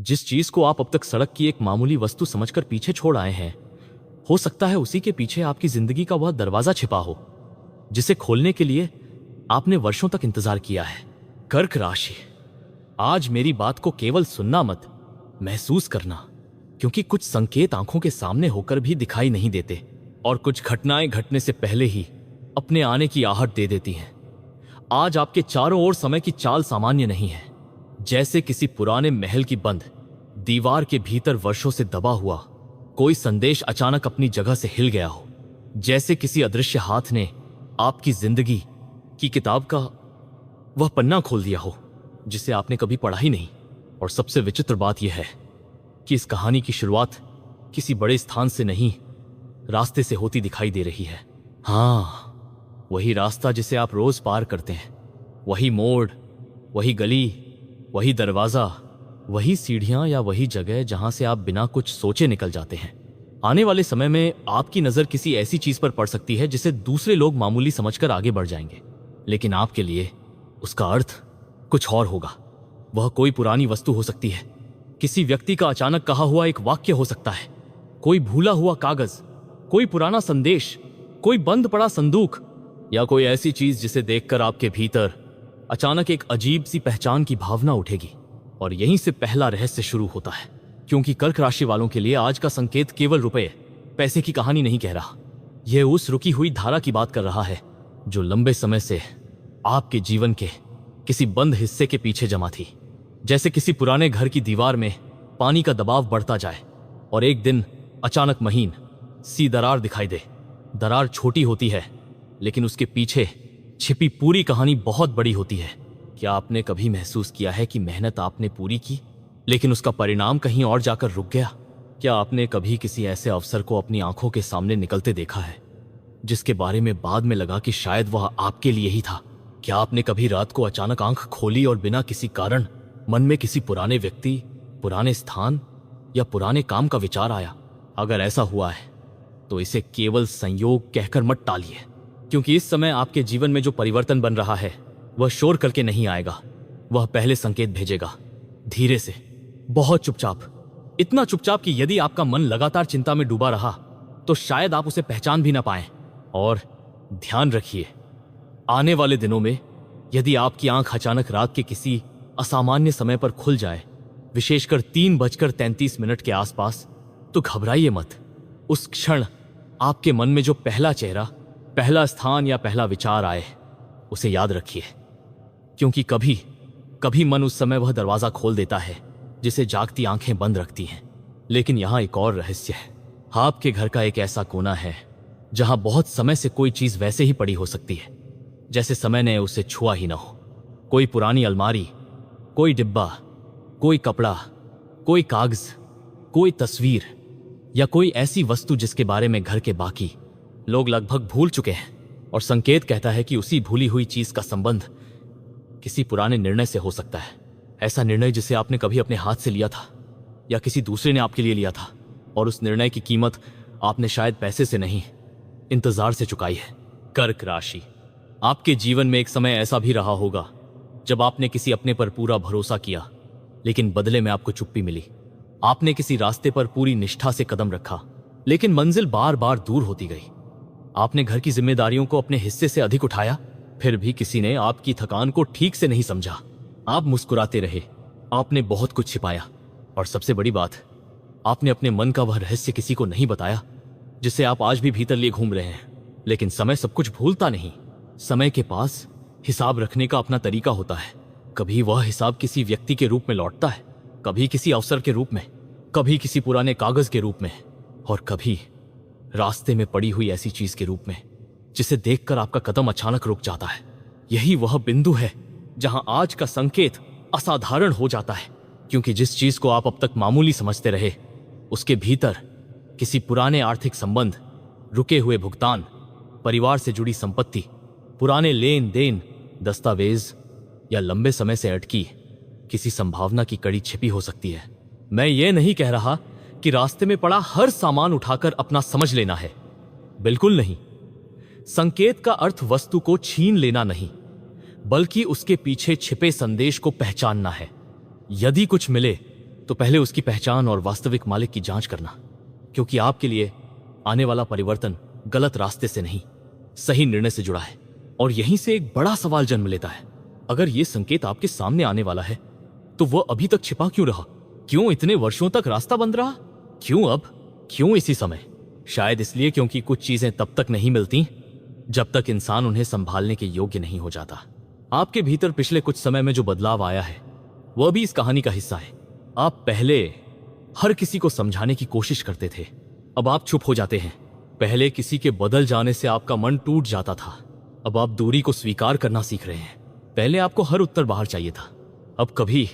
जिस चीज को आप अब तक सड़क की एक मामूली वस्तु समझकर पीछे छोड़ आए हैं, हो सकता है उसी के पीछे आपकी जिंदगी का वह दरवाजा छिपा हो जिसे खोलने के लिए आपने वर्षों तक इंतजार किया है। कर्क राशि, आज मेरी बात को केवल सुनना मत, महसूस करना, क्योंकि कुछ संकेत आंखों के सामने होकर भी दिखाई नहीं देते और कुछ घटनाएं घटने से पहले ही अपने आने की आहट दे देती हैं। आज आपके चारों ओर समय की चाल सामान्य नहीं है। जैसे किसी पुराने महल की बंद दीवार के भीतर वर्षों से दबा हुआ कोई संदेश अचानक अपनी जगह से हिल गया हो। जैसे किसी अदृश्य हाथ ने आपकी जिंदगी की किताब का वह पन्ना खोल दिया हो जिसे आपने कभी पढ़ा ही नहीं। और सबसे विचित्र बात यह है कि इस कहानी की शुरुआत किसी बड़े स्थान से नहीं, रास्ते से होती दिखाई दे रही है। हाँ, वही रास्ता जिसे आप रोज पार करते हैं, वही मोड़, वही गली, वही दरवाजा, वही सीढ़ियां या वही जगह जहां से आप बिना कुछ सोचे निकल जाते हैं। आने वाले समय में आपकी नजर किसी ऐसी चीज पर पड़ सकती है जिसे दूसरे लोग मामूली समझकर आगे बढ़ जाएंगे, लेकिन आपके लिए उसका अर्थ कुछ और होगा। वह कोई पुरानी वस्तु हो सकती है, किसी व्यक्ति का अचानक कहा हुआ एक वाक्य हो सकता है, कोई भूला हुआ कागज, कोई पुराना संदेश, कोई बंद पड़ा संदूक, या कोई ऐसी चीज जिसे देखकर आपके भीतर अचानक एक अजीब सी पहचान की भावना उठेगी। और यहीं से पहला रहस्य शुरू होता है, क्योंकि कर्क राशि वालों के लिए आज का संकेत केवल रुपए पैसे की कहानी नहीं कह रहा। यह उस रुकी हुई धारा की बात कर रहा है जो लंबे समय से आपके जीवन के किसी बंद हिस्से के पीछे जमा थी। जैसे किसी पुराने घर की दीवार में पानी का दबाव बढ़ता जाए और एक दिन अचानक महीन सी दरार दिखाई दे। दरार छोटी होती है, लेकिन उसके पीछे छिपी पूरी कहानी बहुत बड़ी होती है। क्या आपने कभी महसूस किया है कि मेहनत आपने पूरी की, लेकिन उसका परिणाम कहीं और जाकर रुक गया? क्या आपने कभी किसी ऐसे अवसर को अपनी आंखों के सामने निकलते देखा है जिसके बारे में बाद में लगा कि शायद वह आपके लिए ही था? क्या आपने कभी रात को अचानक आंख खोली और बिना किसी कारण मन में किसी पुराने व्यक्ति, पुराने स्थान या पुराने काम का विचार आया? अगर ऐसा हुआ है तो इसे केवल संयोग कहकर मत टालिए, क्योंकि इस समय आपके जीवन में जो परिवर्तन बन रहा है वह शोर करके नहीं आएगा। वह पहले संकेत भेजेगा, धीरे से, बहुत चुपचाप, इतना चुपचाप कि यदि आपका मन लगातार चिंता में डूबा रहा तो शायद आप उसे पहचान भी ना पाएं। और ध्यान रखिए, आने वाले दिनों में यदि आपकी आंख अचानक रात के किसी असामान्य समय पर खुल जाए, विशेषकर 3:33 के आसपास, तो घबराइए मत। उस क्षण आपके मन में जो पहला चेहरा, पहला स्थान या पहला विचार आए, उसे याद रखिए, क्योंकि कभी कभी मन उस समय वह दरवाजा खोल देता है जिसे जागती आंखें बंद रखती हैं। लेकिन यहां एक और रहस्य है। आपके घर का एक ऐसा कोना है जहां बहुत समय से कोई चीज वैसे ही पड़ी हो सकती है जैसे समय ने उसे छुआ ही ना हो। कोई पुरानी अलमारी, कोई डिब्बा, कोई कपड़ा, कोई कागज, कोई तस्वीर, या कोई ऐसी वस्तु जिसके बारे में घर के बाकी लोग लगभग भूल चुके हैं। और संकेत कहता है कि उसी भूली हुई चीज का संबंध किसी पुराने निर्णय से हो सकता है। ऐसा निर्णय जिसे आपने कभी अपने हाथ से लिया था या किसी दूसरे ने आपके लिए लिया था, और उस निर्णय की कीमत आपने शायद पैसे से नहीं, इंतजार से चुकाई है। कर्क राशि, आपके जीवन में एक समय ऐसा भी रहा होगा जब आपने किसी अपने पर पूरा भरोसा किया, लेकिन बदले में आपको चुप्पी मिली। आपने किसी रास्ते पर पूरी निष्ठा से कदम रखा, लेकिन मंजिल बार बार दूर होती गई। आपने घर की जिम्मेदारियों को अपने हिस्से से अधिक उठाया, फिर भी किसी ने आपकी थकान को ठीक से नहीं समझा। आप मुस्कुराते रहे, आपने बहुत कुछ छिपाया, और सबसे बड़ी बात, आपने अपने मन का वह रहस्य किसी को नहीं बताया जिसे आप आज भी भीतर लिए घूम रहे हैं। लेकिन समय सब कुछ भूलता नहीं। समय के पास हिसाब रखने का अपना तरीका होता है। कभी वह हिसाब किसी व्यक्ति के रूप में लौटता है, कभी किसी अवसर के रूप में, कभी किसी पुराने कागज के रूप में, और कभी रास्ते में पड़ी हुई ऐसी चीज के रूप में जिसे देखकर आपका कदम अचानक रुक जाता है। यही वह बिंदु है जहां आज का संकेत असाधारण हो जाता है, क्योंकि जिस चीज को आप अब तक मामूली समझते रहे, उसके भीतर किसी पुराने आर्थिक संबंध, रुके हुए भुगतान, परिवार से जुड़ी संपत्ति, पुराने लेन देन, दस्तावेज, या लंबे समय से अटकी किसी संभावना की कड़ी छिपी हो सकती है। मैं ये नहीं कह रहा कि रास्ते में पड़ा हर सामान उठाकर अपना समझ लेना है, बिल्कुल नहीं। संकेत का अर्थ वस्तु को छीन लेना नहीं, बल्कि उसके पीछे छिपे संदेश को पहचानना है। यदि कुछ मिले तो पहले उसकी पहचान और वास्तविक मालिक की जांच करना, क्योंकि आपके लिए आने वाला परिवर्तन गलत रास्ते से नहीं, सही निर्णय से जुड़ा है। और यहीं से एक बड़ा सवाल जन्म लेता है, अगर यह संकेत आपके सामने आने वाला है तो वह अभी तक छिपा क्यों रहा? क्यों इतने वर्षों तक रास्ता बंद रहा? क्यों अब? क्यों इसी समय? शायद इसलिए क्योंकि कुछ चीजें तब तक नहीं मिलती जब तक इंसान उन्हें संभालने के योग्य नहीं हो जाता। आपके भीतर पिछले कुछ समय में जो बदलाव आया है वह भी इस कहानी का हिस्सा है। आप पहले हर किसी को समझाने की कोशिश करते थे, अब आप चुप हो जाते हैं। पहले किसी के बदल जाने से आपका मन टूट जाता था, अब आप दूरी को स्वीकार करना सीख रहे हैं। पहले आपको हर उत्तर बाहर चाहिए था, अब कभी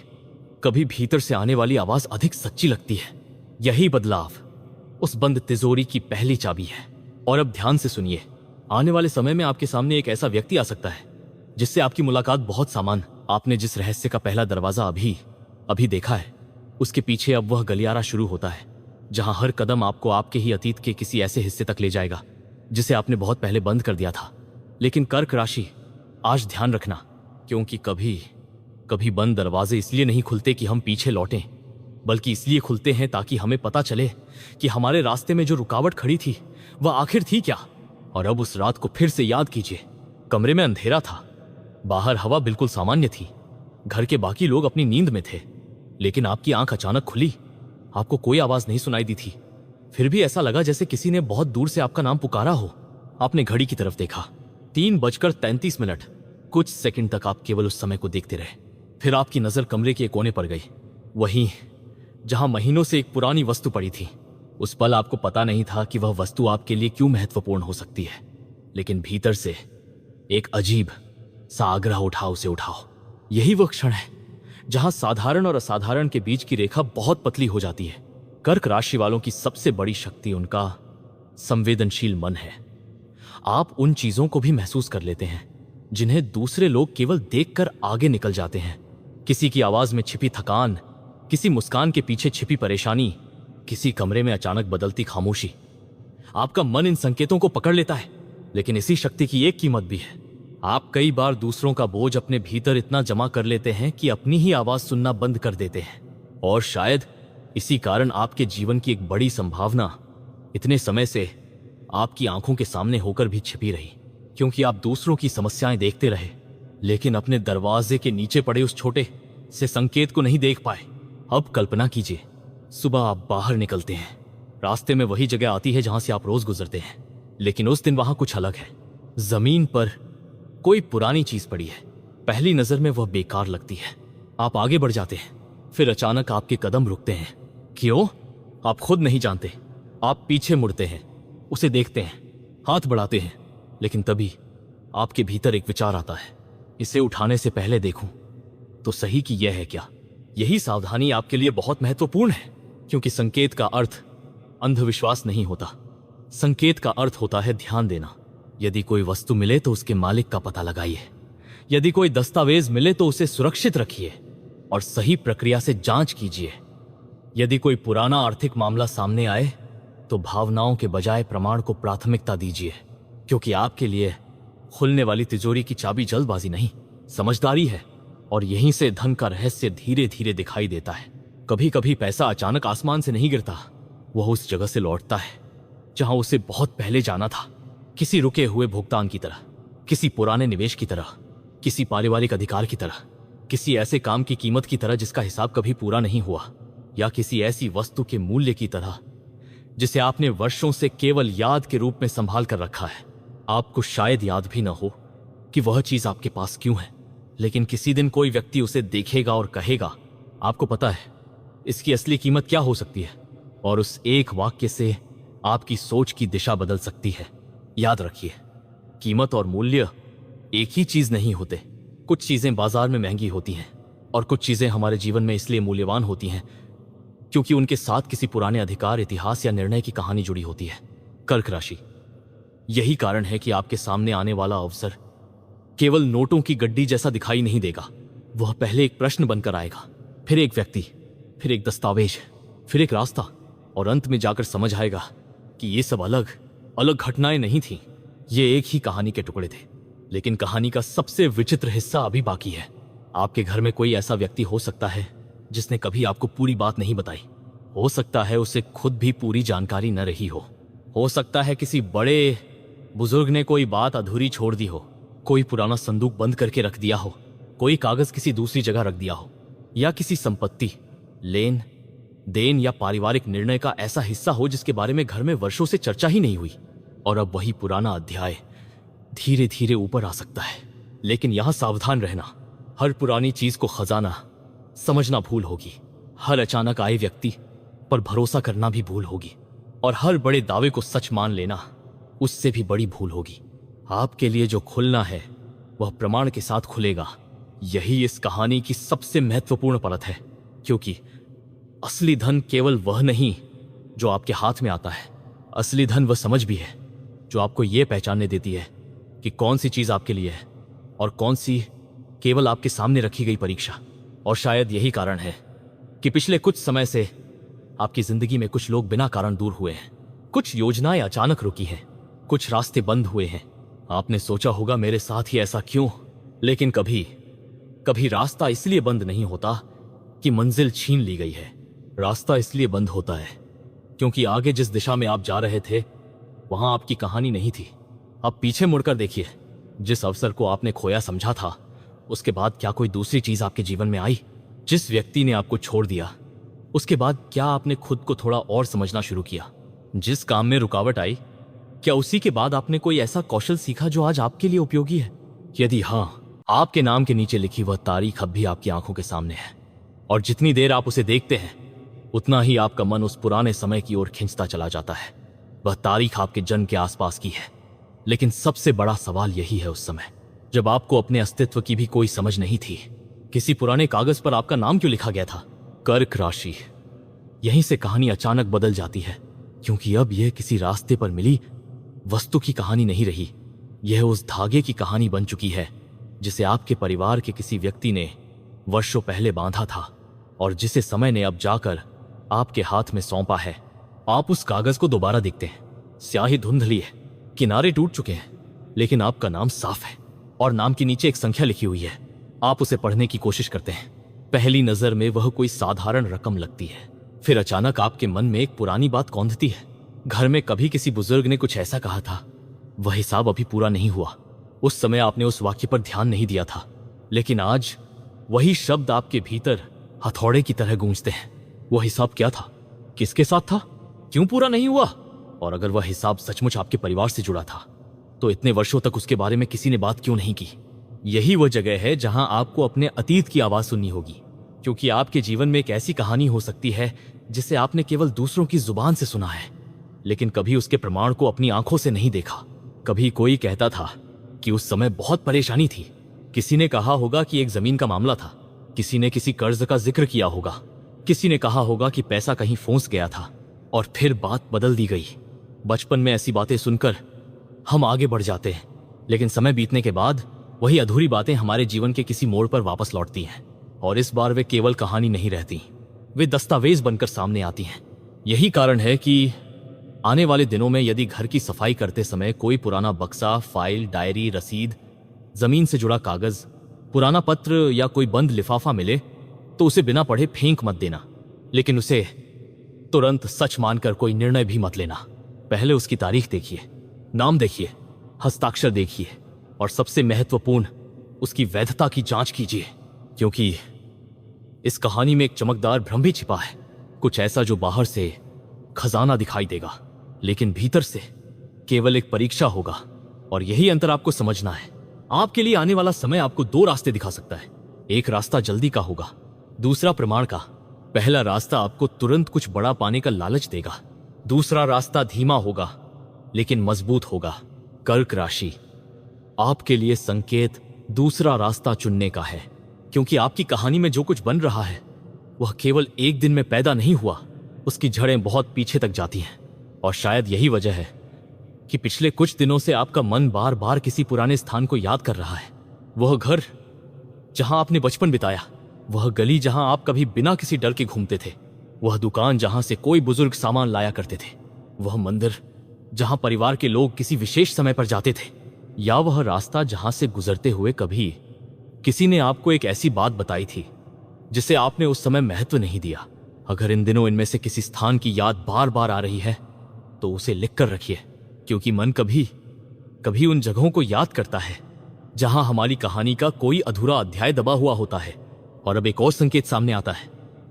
कभी भीतर से आने वाली आवाज अधिक सच्ची लगती है। यही बदलाव उस बंद तिजोरी की पहली चाबी है। और अब ध्यान से सुनिए, आने वाले समय में आपके सामने एक ऐसा व्यक्ति आ सकता है जिससे आपकी मुलाकात बहुत सामान्य। आपने जिस रहस्य का पहला दरवाजा अभी देखा है, उसके पीछे अब वह गलियारा शुरू होता है जहां हर कदम आपको आपके ही अतीत के किसी ऐसे हिस्से तक ले जाएगा जिसे आपने बहुत पहले बंद कर दिया था। लेकिन कर्क राशि, आज ध्यान रखना, क्योंकि कभी बंद दरवाजे इसलिए नहीं खुलते कि हम पीछे लौटें, बल्कि इसलिए खुलते हैं ताकि हमें पता चले कि हमारे रास्ते में जो रुकावट खड़ी थी वह आखिर थी क्या। और अब उस रात को फिर से याद कीजिए। कमरे में अंधेरा था, बाहर हवा बिल्कुल सामान्य थी, घर के बाकी लोग अपनी नींद में थे, लेकिन आपकी आंख अचानक खुली। आपको कोई आवाज नहीं सुनाई दी थी, फिर भी ऐसा लगा जैसे किसी ने बहुत दूर से आपका नाम पुकारा हो। आपने घड़ी की तरफ देखा, 3:33। कुछ सेकंड तक आप केवल उस समय को देखते रहे। फिर आपकी नजर कमरे के एक कोने पर गई, वहीं जहां महीनों से एक पुरानी वस्तु पड़ी थी। उस पल आपको पता नहीं था कि वह वस्तु आपके लिए क्यों महत्वपूर्ण हो सकती है, लेकिन भीतर से एक अजीब सा आग्रह उठा, उसे उठाओ। यही वह क्षण है जहां साधारण और असाधारण के बीच की रेखा बहुत पतली हो जाती है। कर्क राशि वालों की सबसे बड़ी शक्ति उनका संवेदनशील मन है। आप उन चीजों को भी महसूस कर लेते हैं जिन्हें दूसरे लोग केवल देखकर आगे निकल जाते हैं। किसी की आवाज में छिपी थकान, किसी मुस्कान के पीछे छिपी परेशानी, किसी कमरे में अचानक बदलती खामोशी। आपका मन इन संकेतों को पकड़ लेता है, लेकिन इसी शक्ति की एक कीमत भी है। आप कई बार दूसरों का बोझ अपने भीतर इतना जमा कर लेते हैं कि अपनी ही आवाज सुनना बंद कर देते हैं। और शायद इसी कारण आपके जीवन की एक बड़ी संभावना इतने समय से आपकी आंखों के सामने होकर भी छिपी रही, क्योंकि आप दूसरों की समस्याएं देखते रहे, लेकिन अपने दरवाजे के नीचे पड़े उस छोटे से संकेत को नहीं देख पाए। अब कल्पना कीजिए, सुबह आप बाहर निकलते हैं, रास्ते में वही जगह आती है जहां से आप रोज गुजरते हैं, लेकिन उस दिन वहां कुछ अलग है। जमीन पर कोई पुरानी चीज पड़ी है। पहली नजर में वह बेकार लगती है। आप आगे बढ़ जाते हैं, फिर अचानक आपके कदम रुकते हैं। क्यों? आप खुद नहीं जानते। आप पीछे मुड़ते हैं, उसे देखते हैं, हाथ बढ़ाते हैं, लेकिन तभी आपके भीतर एक विचार आता है, इसे उठाने से पहले देखूं तो सही कि यह है क्या। यही सावधानी आपके लिए बहुत महत्वपूर्ण है, क्योंकि संकेत का अर्थ अंधविश्वास नहीं होता। संकेत का अर्थ होता है ध्यान देना। यदि कोई वस्तु मिले तो उसके मालिक का पता लगाइए। यदि कोई दस्तावेज मिले तो उसे सुरक्षित रखिए और सही प्रक्रिया से जांच कीजिए। यदि कोई पुराना आर्थिक मामला सामने आए तो भावनाओं के बजाय प्रमाण को प्राथमिकता दीजिए, क्योंकि आपके लिए खुलने वाली तिजोरी की चाबी जल्दबाजी नहीं, समझदारी है। और यहीं से धन का रहस्य धीरे धीरे दिखाई देता है। कभी कभी पैसा अचानक आसमान से नहीं गिरता, वह उस जगह से लौटता है जहां उसे बहुत पहले जाना था, किसी रुके हुए भुगतान की तरह, किसी पुराने निवेश की तरह, किसी पारिवारिक अधिकार की तरह, किसी ऐसे काम की कीमत की तरह जिसका हिसाब कभी पूरा नहीं हुआ, या किसी ऐसी वस्तु के मूल्य की तरह जिसे आपने वर्षों से केवल याद के रूप में संभाल कर रखा है। आपको शायद याद भी न हो कि वह चीज आपके पास क्यों है, लेकिन किसी दिन कोई व्यक्ति उसे देखेगा और कहेगा, आपको पता है इसकी असली कीमत क्या हो सकती है, और उस एक वाक्य से आपकी सोच की दिशा बदल सकती है। याद रखिए, कीमत और मूल्य एक ही चीज नहीं होते। कुछ चीजें बाजार में महंगी होती हैं और कुछ चीजें हमारे जीवन में इसलिए मूल्यवान होती हैं क्योंकि उनके साथ किसी पुराने अधिकार, इतिहास या निर्णय की कहानी जुड़ी होती है। कर्क राशि, यही कारण है कि आपके सामने आने वाला अवसर केवल नोटों की गड्डी जैसा दिखाई नहीं देगा। वह पहले एक प्रश्न बनकर आएगा, फिर एक व्यक्ति, फिर एक दस्तावेज, फिर एक रास्ता, और अंत में जाकर समझ आएगा कि ये सब अलग अलग घटनाएं नहीं थीं, ये एक ही कहानी के टुकड़े थे। लेकिन कहानी का सबसे विचित्र हिस्सा अभी बाकी है। आपके घर में कोई ऐसा व्यक्ति हो सकता है जिसने कभी आपको पूरी बात नहीं बताई। हो सकता है उसे खुद भी पूरी जानकारी न रही हो सकता है किसी बड़े बुजुर्ग ने कोई बात अधूरी छोड़ दी हो, कोई पुराना संदूक बंद करके रख दिया हो, कोई कागज किसी दूसरी जगह रख दिया हो, या किसी संपत्ति, लेन देन या पारिवारिक निर्णय का ऐसा हिस्सा हो जिसके बारे में घर में वर्षों से चर्चा ही नहीं हुई। और अब वही पुराना अध्याय धीरे धीरे ऊपर आ सकता है। लेकिन यहां सावधान रहना, हर पुरानी चीज को खजाना समझना भूल होगी, हर अचानक आए व्यक्ति पर भरोसा करना भी भूल होगी, और हर बड़े दावे को सच मान लेना उससे भी बड़ी भूल होगी। आपके लिए जो खुलना है वह प्रमाण के साथ खुलेगा। यही इस कहानी की सबसे महत्वपूर्ण परत है, क्योंकि असली धन केवल वह नहीं जो आपके हाथ में आता है। असली धन वह समझ भी है जो आपको यह पहचानने देती है कि कौन सी चीज आपके लिए है और कौन सी केवल आपके सामने रखी गई परीक्षा। और शायद यही कारण है कि पिछले कुछ समय से आपकी जिंदगी में कुछ लोग बिना कारण दूर हुए हैं, कुछ योजनाएं अचानक रुकी हैं, कुछ रास्ते बंद हुए हैं। आपने सोचा होगा मेरे साथ ही ऐसा क्यों, लेकिन कभी रास्ता इसलिए बंद नहीं होता कि मंजिल छीन ली गई है। रास्ता इसलिए बंद होता है क्योंकि आगे जिस दिशा में आप जा रहे थे वहां आपकी कहानी नहीं थी। अब पीछे मुड़कर देखिए, जिस अवसर को आपने खोया समझा था उसके बाद क्या कोई दूसरी चीज आपके जीवन में आई? जिस व्यक्ति ने आपको छोड़ दिया उसके बाद क्या आपने खुद को थोड़ा और समझना शुरू किया? जिस काम में रुकावट आई, क्या उसी के बाद आपने कोई ऐसा कौशल सीखा जो आज आपके लिए उपयोगी है? यदि हां, आपके नाम के नीचे लिखी वह तारीख अब भी आपकी आंखों के सामने है, और जितनी देर आप उसे देखते हैं उतना ही आपका मन उस पुराने समय की ओर खिंचता चला जाता है। वह तारीख आपके जन्म के आसपास की है, लेकिन सबसे बड़ा सवाल यही है, उस समय जब आपको अपने अस्तित्व की भी कोई समझ नहीं थी, किसी पुराने कागज पर आपका नाम क्यों लिखा गया था? कर्क राशि। यहीं से कहानी अचानक बदल जाती है, क्योंकि अब यह किसी रास्ते पर मिली वस्तु की कहानी नहीं रही। यह उस धागे की कहानी बन चुकी है जिसे आपके परिवार के किसी व्यक्ति ने वर्षों पहले बांधा था और जिसे समय ने अब जाकर आपके हाथ में सौंपा है। आप उस कागज को दोबारा देखते हैं, स्याही धुंधली है, किनारे टूट चुके हैं, लेकिन आपका नाम साफ है और नाम के नीचे एक संख्या लिखी हुई है। आप उसे पढ़ने की कोशिश करते हैं। पहली नजर में वह कोई साधारण रकम लगती है, फिर अचानक आपके मन में एक पुरानी बात कौंधती है। घर में कभी किसी बुजुर्ग ने कुछ ऐसा कहा था, वह हिसाब अभी पूरा नहीं हुआ। उस समय आपने उस वाक्य पर ध्यान नहीं दिया था, लेकिन आज वही शब्द आपके भीतर हथौड़े की तरह गूंजते हैं। वह हिसाब क्या था? किसके साथ था? क्यों पूरा नहीं हुआ? और अगर वह हिसाब सचमुच आपके परिवार से जुड़ा था तो इतने वर्षों तक उसके बारे में किसी ने बात क्यों नहीं की? यही वह जगह है जहां आपको अपने अतीत की आवाज सुननी होगी, क्योंकि आपके जीवन में एक ऐसी कहानी हो सकती है जिसे आपने केवल दूसरों की जुबान से सुना है, लेकिन कभी उसके प्रमाण को अपनी आंखों से नहीं देखा। कभी कोई कहता था कि उस समय बहुत परेशानी थी, किसी ने कहा होगा कि एक जमीन का मामला था, किसी ने किसी कर्ज का जिक्र किया होगा, किसी ने कहा होगा कि पैसा कहीं फंस गया था, और फिर बात बदल दी गई। बचपन में ऐसी बातें सुनकर हम आगे बढ़ जाते हैं, लेकिन समय बीतने के बाद वही अधूरी बातें हमारे जीवन के किसी मोड़ पर वापस लौटती हैं, और इस बार वे केवल कहानी नहीं रहती, वे दस्तावेज बनकर सामने आती हैं। यही कारण है कि आने वाले दिनों में यदि घर की सफाई करते समय कोई पुराना बक्सा, फाइल, डायरी, रसीद, जमीन से जुड़ा कागज, पुराना पत्र या कोई बंद लिफाफा मिले तो उसे बिना पढ़े फेंक मत देना, लेकिन उसे तुरंत सच मानकर कोई निर्णय भी मत लेना। पहले उसकी तारीख देखिए, नाम देखिए, हस्ताक्षर देखिए, और सबसे महत्वपूर्ण उसकी वैधता की जांच कीजिए, क्योंकि इस कहानी में एक चमकदार भ्रम भी छिपा है, कुछ ऐसा जो बाहर से खजाना दिखाई देगा लेकिन भीतर से केवल एक परीक्षा होगा। और यही अंतर आपको समझना है। आपके लिए आने वाला समय आपको दो रास्ते दिखा सकता है। एक रास्ता जल्दी का होगा, दूसरा प्रमाण का। पहला रास्ता आपको तुरंत कुछ बड़ा पाने का लालच देगा, दूसरा रास्ता धीमा होगा लेकिन मजबूत होगा। कर्क राशि, आपके लिए संकेत दूसरा रास्ता चुनने का है, क्योंकि आपकी कहानी में जो कुछ बन रहा है वह केवल एक दिन में पैदा नहीं हुआ, उसकी जड़ें बहुत पीछे तक जाती हैं। और शायद यही वजह है कि पिछले कुछ दिनों से आपका मन बार बार किसी पुराने स्थान को याद कर रहा है। वह घर जहां आपने बचपन बिताया, वह गली जहां आप कभी बिना किसी डर के घूमते थे, वह दुकान जहां से कोई बुजुर्ग सामान लाया करते थे, वह मंदिर जहां परिवार के लोग किसी विशेष समय पर जाते थे, या वह रास्ता जहां से गुजरते हुए कभी किसी ने आपको एक ऐसी बात बताई थी जिसे आपने उस समय महत्व नहीं दिया। अगर इन दिनों इनमें से किसी स्थान की याद बार बार आ रही है तो उसे लिख कर रखिए, क्योंकि मन कभी कभी उन जगहों को याद करता है जहां हमारी कहानी का कोई अधूरा अध्याय दबा हुआ होता है। और अब एक और संकेत सामने आता है।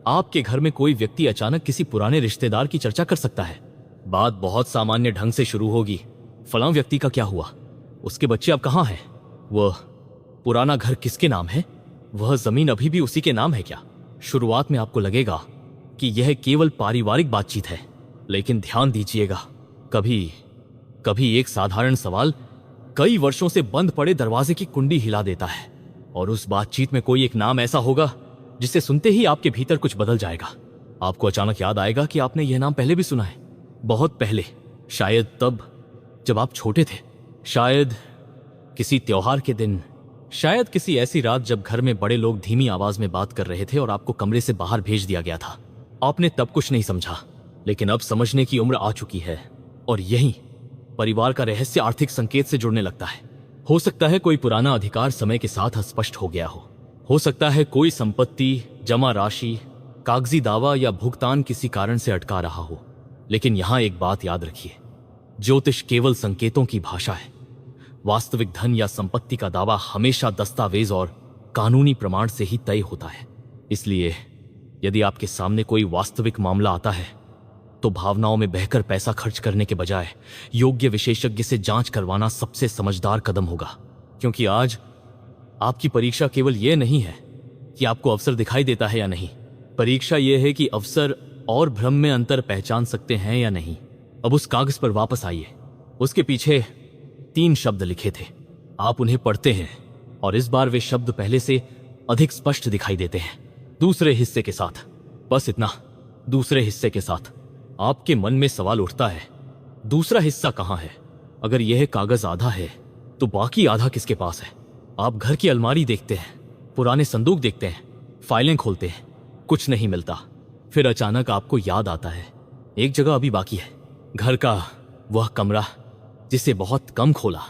आपके घर में कोई व्यक्ति अचानक किसी पुराने रिश्तेदार की चर्चा कर सकता है। बात बहुत सामान्य ढंग से शुरू होगी। फलां व्यक्ति का क्या हुआ? उसके बच्चे अब कहाँ हैं? वह पुराना घर किसके नाम है? वह जमीन अभी भी उसी के नाम है क्या? शुरुआत में आपको लगेगा कि यह केवल पारिवारिक बातचीत है, लेकिन ध्यान दीजिएगा, कभी कभी एक साधारण सवाल कई वर्षों से बंद पड़े दरवाजे की कुंडी हिला देता है। और उस बातचीत में कोई एक नाम ऐसा होगा जिसे सुनते ही आपके भीतर कुछ बदल जाएगा। आपको अचानक याद आएगा कि आपने यह नाम पहले भी सुना है, बहुत पहले, शायद तब जब आप छोटे थे, शायद किसी त्योहार के दिन, शायद किसी ऐसी रात जब घर में बड़े लोग धीमी आवाज में बात कर रहे थे और आपको कमरे से बाहर भेज दिया गया था। आपने तब कुछ नहीं समझा, लेकिन अब समझने की उम्र आ चुकी है और यही परिवार का रहस्य आर्थिक संकेत से जुड़ने लगता है। हो सकता है कोई पुराना अधिकार समय के साथ अस्पष्ट हो गया हो सकता है कोई संपत्ति, जमा राशि, कागजी दावा या भुगतान किसी कारण से अटका रहा हो। लेकिन यहां एक बात याद रखिए, ज्योतिष केवल संकेतों की भाषा है। वास्तविक धन या संपत्ति का दावा हमेशा दस्तावेज और कानूनी प्रमाण से ही तय होता है। इसलिए यदि आपके सामने कोई वास्तविक मामला आता है तो भावनाओं में बहकर पैसा खर्च करने के बजाय योग्य विशेषज्ञ से जांच करवाना सबसे समझदार कदम होगा। क्योंकि आज आपकी परीक्षा केवल यह नहीं है कि आपको अवसर दिखाई देता है या नहीं, परीक्षा यह है कि अवसर और भ्रम में अंतर पहचान सकते हैं या नहीं। अब उस कागज पर वापस आइए। उसके पीछे 3 शब्द लिखे थे। आप उन्हें पढ़ते हैं और इस बार वे शब्द पहले से अधिक स्पष्ट दिखाई देते हैं, दूसरे हिस्से के साथ। बस इतना, दूसरे हिस्से के साथ। आपके मन में सवाल उठता है, दूसरा हिस्सा कहां है? अगर यह कागज आधा है तो बाकी आधा किसके पास है? आप घर की अलमारी देखते हैं, पुराने संदूक देखते हैं, फाइलें खोलते हैं, कुछ नहीं मिलता। फिर अचानक आपको याद आता है, एक जगह अभी बाकी है, घर का वह कमरा जिसे बहुत कम खोला।